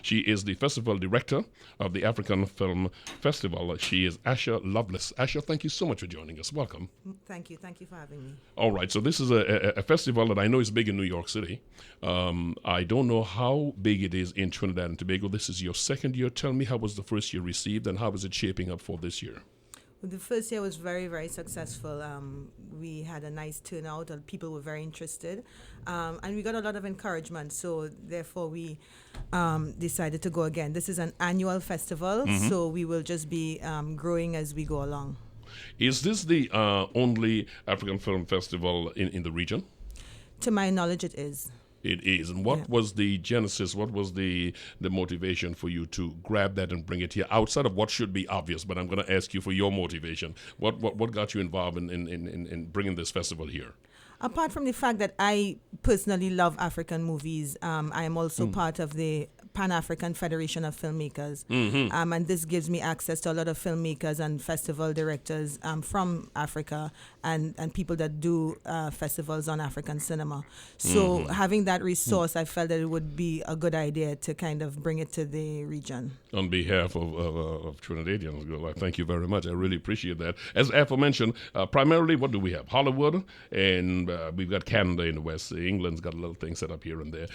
She is the festival director of the African Film Festival. She is Asha Lovelace. Asha, thank you so much for joining us. Welcome. Thank you. Thank you for having me. All right, so this is a festival that I know is big in New York City. I don't know how big it is in Trinidad and Tobago. This is your second year. Tell me, how was the first year received and how is it shaping up for this year? Well, the first year was very, very successful. We had a nice turnout and people were very interested. And we got a lot of encouragement. So therefore we decided to go again. This is an annual festival, so we will just be growing as we go along. Is this the only African Film Festival in the region? To my knowledge, it is. It is. And what was the genesis? What was the motivation for you to grab that and bring it here outside of what should be obvious? But I'm going to ask you for your motivation. What got you involved in bringing this festival here? Apart from the fact that I personally love African movies, I am also part of the Pan-African Federation of Filmmakers. And this gives me access to a lot of filmmakers and festival directors from Africa and people that do festivals on African cinema. So having that resource, I felt that it would be a good idea to kind of bring it to the region. On behalf of Trinidadians, well, thank you very much. I really appreciate that. As aforementioned, primarily, what do we have? Hollywood, and we've got Canada in the West. England's got a little thing set up here and there.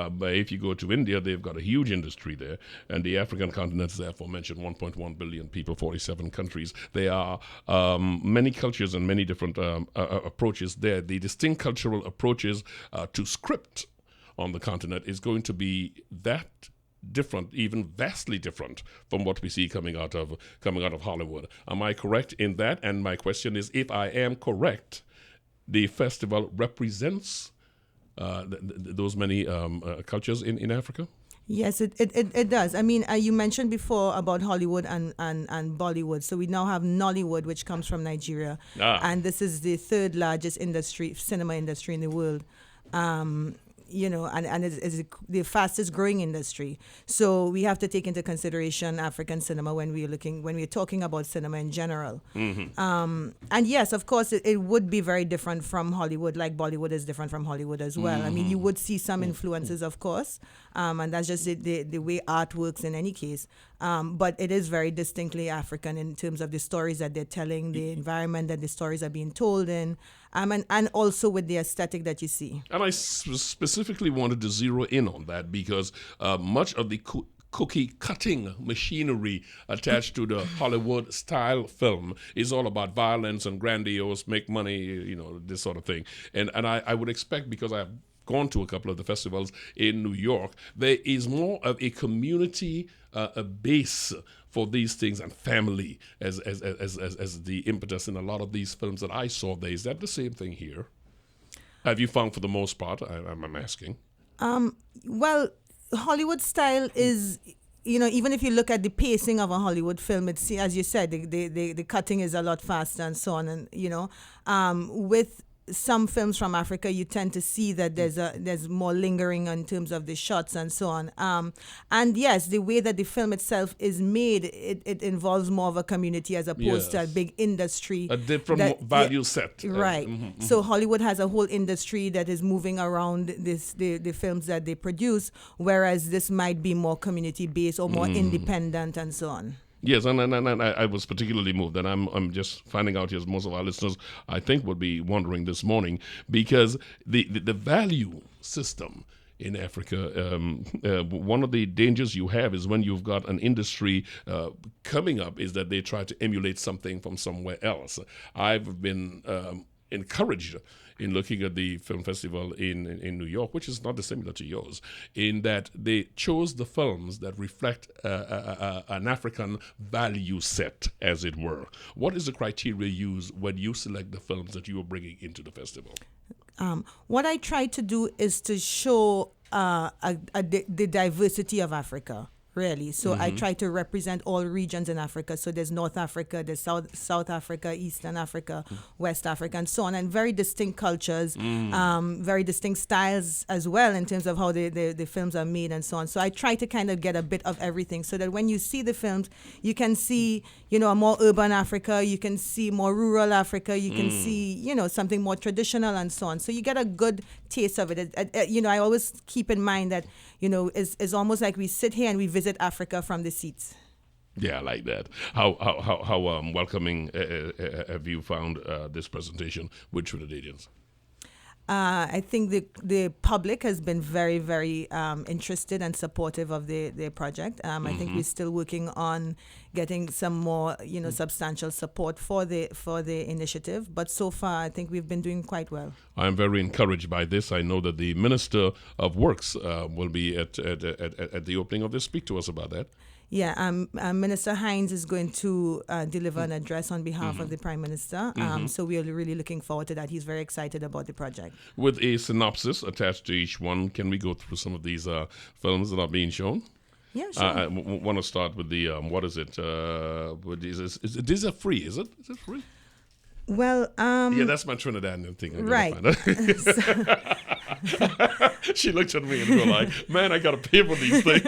But if you go to India, they've got a huge industry there. And the African continent is aforementioned, 1.1 billion people, 47 countries. There are many cultures and many different approaches there. The distinct cultural approaches to script on the continent is going to be that different, even vastly different from what we see coming out of Hollywood. Am I correct in that? And my question is, if I am correct, the festival represents those many cultures in Africa? Yes, it does. I mean, you mentioned before about Hollywood and Bollywood. So we now have Nollywood, which comes from Nigeria. And this is the third largest cinema industry in the world. And it's the fastest growing industry. So we have to take into consideration African cinema when we're talking about cinema in general. And yes, of course, it would be very different from Hollywood, like Bollywood is different from Hollywood as well. I mean, you would see some influences, of course, and that's just the way art works in any case. But it is very distinctly African in terms of the stories that they're telling, the environment that the stories are being told in, and also with the aesthetic that you see. And I specifically wanted to zero in on that because much of the cookie cutting machinery attached to the Hollywood style film is all about violence and grandiose, make money, this sort of thing. And I would expect, because I've gone to a couple of the festivals in New York, there is more of a community a base for these things and family as the impetus in a lot of these films that I saw there. Is that the same thing here? Have you found, for the most part? I'm asking. Well, Hollywood style is, even if you look at the pacing of a Hollywood film, it's, as you said, the cutting is a lot faster and so on. And, with some films from Africa, you tend to see that there's more lingering in terms of the shots and so on. And yes, the way that the film itself is made, it involves more of a community as opposed to a big industry. A different value set. Right. So Hollywood has a whole industry that is moving around the films that they produce, whereas this might be more community-based or more independent and so on. Yes, and I was particularly moved, and I'm just finding out, as most of our listeners, I think, would be wondering this morning, because the value system in Africa, one of the dangers you have is when you've got an industry coming up, is that they try to emulate something from somewhere else. I've been encouraged in looking at the film festival in New York, which is not dissimilar to yours, in that they chose the films that reflect an African value set, as it were. What is the criteria used when you select the films that you are bringing into the festival? What I try to do is to show the diversity of Africa. Really. So I try to represent all regions in Africa. So there's North Africa, there's South Africa, Eastern Africa, West Africa, and so on, and very distinct cultures, very distinct styles as well in terms of how the films are made and so on. So I try to kind of get a bit of everything so that when you see the films, you can see, a more urban Africa, you can see more rural Africa, you can see, something more traditional and so on. So you get a good taste of it. I always keep in mind that, is almost like we sit here and we visit Africa from the seats. Yeah, I like that. How welcoming have you found this presentation with Trinidadians? I think the public has been very, very interested and supportive of the project. I think we're still working on getting some more, substantial support for the initiative. But so far, I think we've been doing quite well. I'm very encouraged by this. I know that the Minister of Works will be at the opening of this. Speak to us about that. Yeah, Minister Hines is going to deliver an address on behalf of the Prime Minister. So we are really looking forward to that. He's very excited about the project. With a synopsis attached to each one, can we go through some of these films that are being shown? Yeah, sure. I want to start with the, what is it? These are free, is it? Is it free? Well, yeah, that's my Trinidadian thing. Right. She looked at me and go like, "Man, I gotta pay for these things."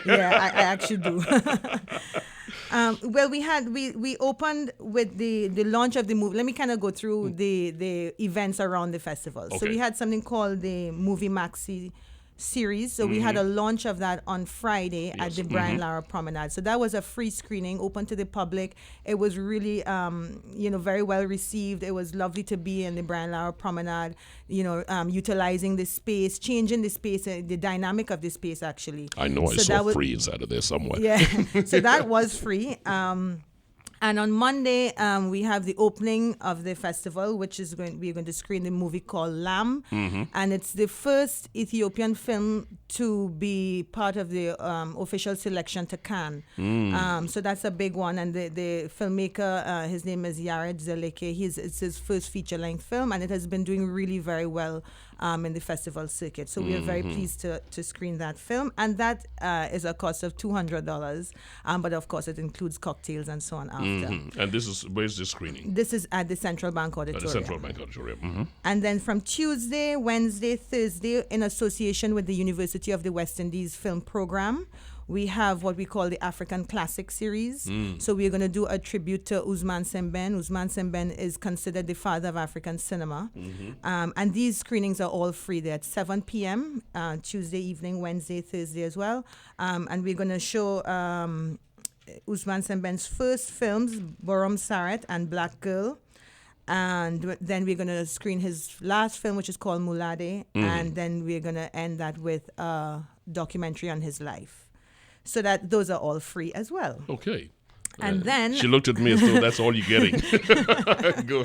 Yeah, I actually do. Well, we opened with the launch of the movie. Let me kind of go through the events around the festival. Okay. So we had something called the Movie Maxi series. So we had a launch of that on Friday at the Brian Lara Promenade. So that was a free screening, open to the public. It was really, very well received. It was lovely to be in the Brian Lara Promenade, utilizing the space, changing the space, the dynamic of the space, actually. I know I saw free inside of there somewhere. Yeah, so that was free. And on Monday, we have the opening of the festival, which is we're going to screen the movie called Lamb. And it's the first Ethiopian film to be part of the official selection to Cannes. So that's a big one. And the filmmaker, his name is Yared Zeleke. It's his first feature-length film, and it has been doing really very well in the festival circuit. So we are very pleased to screen that film. And that is a cost of $200. But of course, it includes cocktails and so on after. And where's the screening? This is at the Central Bank Auditorium. At the Central Bank Auditorium. And then from Tuesday, Wednesday, Thursday, in association with the University of the West Indies Film Program, we have what we call the African Classic Series. So we're going to do a tribute to Ousmane Sembène. Ousmane Sembène is considered the father of African cinema. And these screenings are all free. They're at 7 p.m. Tuesday evening, Wednesday, Thursday as well. And we're going to show Ousmane Sembène's first films, Borom Saret and Black Girl. And then we're going to screen his last film, which is called Mulade. And then we're going to end that with a documentary on his life. So that those are all free as well. Okay. And then she looked at me as though that's all you're getting. Go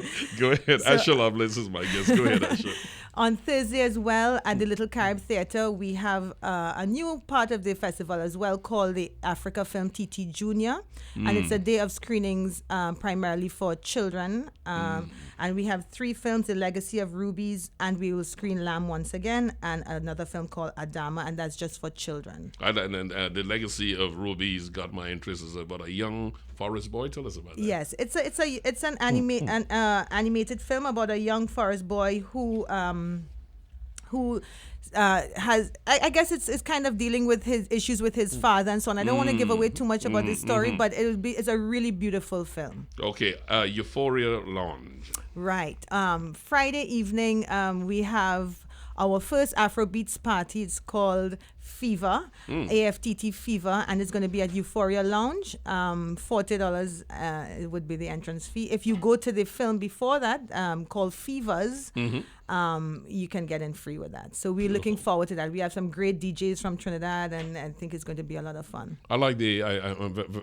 ahead. So, Asha Lovelace is my guest. Go ahead, Asha. On Thursday as well, at the Little Carib Theatre, we have a new part of the festival as well called the Africa Film TT Junior. And it's a day of screenings primarily for children. And we have 3 films, The Legacy of Rubies, and we will screen Lamb once again, and another film called Adama, and that's just for children. And The Legacy of Rubies got my interest. Is about a young forest boy. Tell us about that. Yes, it's an animated film about a young forest boy who has, I guess it's kind of dealing with his issues with his father and so on. I don't want to give away too much about the story, but it's a really beautiful film. Okay, Euphoria Lounge. Right. Friday evening, we have our first Afrobeats party. It's called Fever, AFTT Fever, and it's going to be at Euphoria Lounge. $40 it would be the entrance fee. If you go to the film before that, called Fevers, you can get in free with that. So we're looking forward to that. We have some great DJs from Trinidad, and I think it's going to be a lot of fun. I'm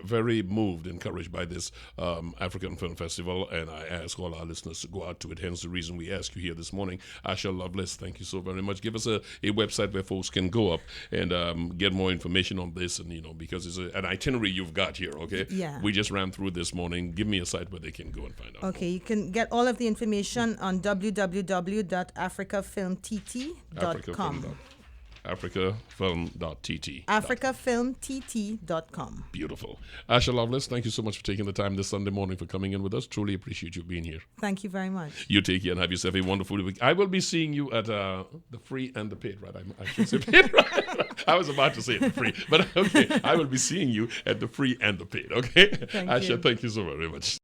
very moved, encouraged by this African Film Festival, and I ask all our listeners to go out to it. Hence the reason we ask you here this morning. Asha Lovelace, thank you so very much. Give us a website where folks can go up and get more information on this, and because it's an itinerary you've got here. Okay. Yeah. We just ran through this morning. Give me a site where they can go and find out. Okay, you can get all of the information on www.africafilmtt.com. AfricaFilm.tt. AfricaFilmTT.com. Beautiful. Asha Lovelace, thank you so much for taking the time this Sunday morning for coming in with us. Truly appreciate you being here. Thank you very much. You take care and have yourself a wonderful week. I will be seeing you at the free and the paid, right? I should say paid, right? I was about to say the free, but okay. I will be seeing you at the free and the paid, okay? Thank Asha, you. thank you so very much.